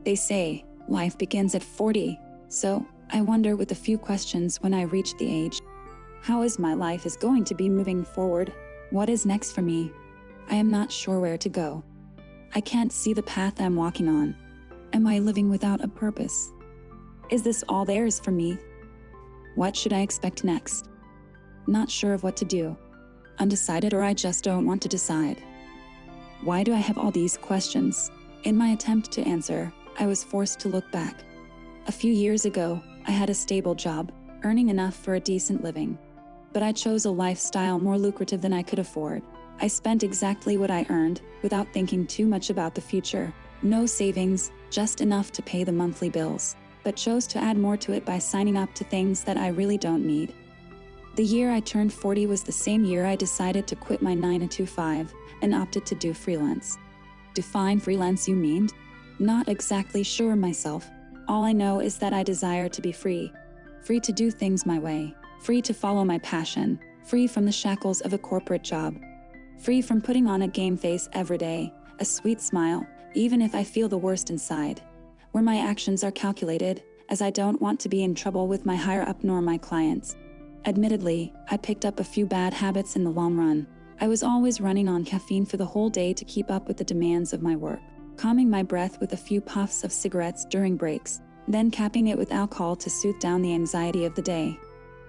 They say life begins at 40, so I wonder with a few questions when I reach the age. How is my life is going to be moving forward? What is next for me? I am not sure where to go. I can't see the path I'm walking on. Am I living without a purpose? Is this all there is for me? What should I expect next? Not sure of what to do. Undecided, or I just don't want to decide. Why do I have all these questions? In my attempt to answer, I was forced to look back. A few years ago, I had a stable job, earning enough for a decent living. But I chose a lifestyle more lucrative than I could afford. I spent exactly what I earned, without thinking too much about the future. No savings, just enough to pay the monthly bills, but chose to add more to it by signing up to things that I really don't need. The year I turned 40 was the same year I decided to quit my 9-to-5 and opted to do freelance. Define freelance, you mean? Not exactly sure myself. All I know is that I desire to be free. Free to do things my way. Free to follow my passion. Free from the shackles of a corporate job. Free from putting on a game face every day, a sweet smile, even if I feel the worst inside. Where my actions are calculated, as I don't want to be in trouble with my higher up nor my clients. Admittedly, I picked up a few bad habits in the long run. I was always running on caffeine for the whole day to keep up with the demands of my work, calming my breath with a few puffs of cigarettes during breaks, then capping it with alcohol to soothe down the anxiety of the day.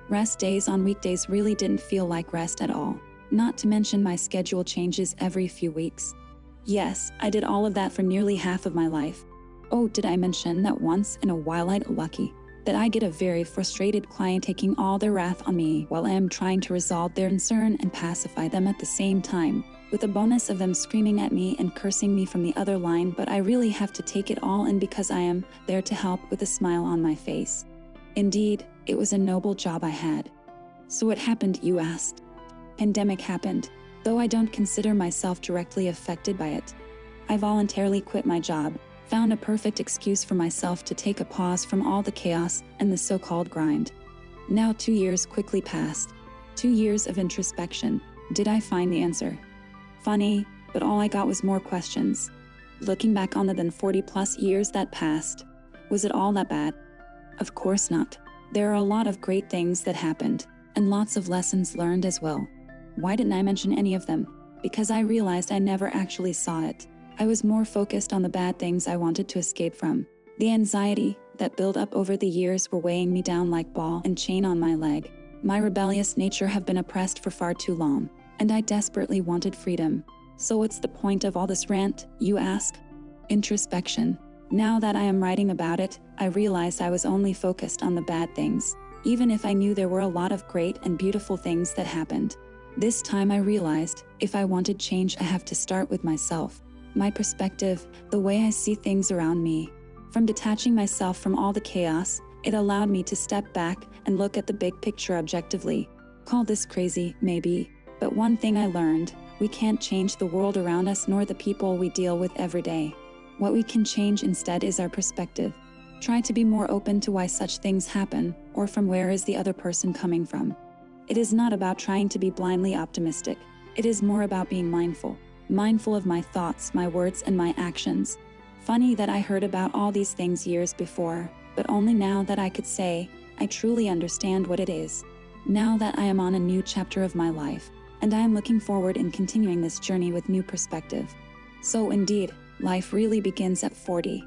Rest days on weekdays really didn't feel like rest at all, not to mention my schedule changes every few weeks. Yes, I did all of that for nearly half of my life. Oh, did I mention that once in a while I'd lucky that I get a very frustrated client taking all their wrath on me while I am trying to resolve their concern and pacify them at the same time, with a bonus of them screaming at me and cursing me from the other line, but I really have to take it all in because I am there to help with a smile on my face. Indeed, it was a noble job I had. So what happened, you asked? Pandemic happened, though I don't consider myself directly affected by it. I voluntarily quit my job, found a perfect excuse for myself to take a pause from all the chaos and the so-called grind. Now 2 years quickly passed. 2 years of introspection. Did I find the answer? Funny, but all I got was more questions. Looking back on the then 40+ years that passed, was it all that bad? Of course not. There are a lot of great things that happened, and lots of lessons learned as well. Why didn't I mention any of them? Because I realized I never actually saw it. I was more focused on the bad things I wanted to escape from. The anxiety that built up over the years were weighing me down like ball and chain on my leg. My rebellious nature have been oppressed for far too long, and I desperately wanted freedom. So what's the point of all this rant, you ask? Introspection. Now that I am writing about it, I realize I was only focused on the bad things, even if I knew there were a lot of great and beautiful things that happened. This time I realized, if I wanted change, I have to start with myself. My perspective, the way I see things around me. From detaching myself from all the chaos, it allowed me to step back and look at the big picture objectively. Call this crazy, maybe, but one thing I learned, we can't change the world around us nor the people we deal with every day. What we can change instead is our perspective. Try to be more open to why such things happen, or from where is the other person coming from. It is not about trying to be blindly optimistic. It is more about being mindful. Mindful of my thoughts, my words, and my actions. Funny that I heard about all these things years before, but only now that I could say, I truly understand what it is. Now that I am on a new chapter of my life, and I am looking forward in continuing this journey with new perspective. So indeed, life really begins at 40.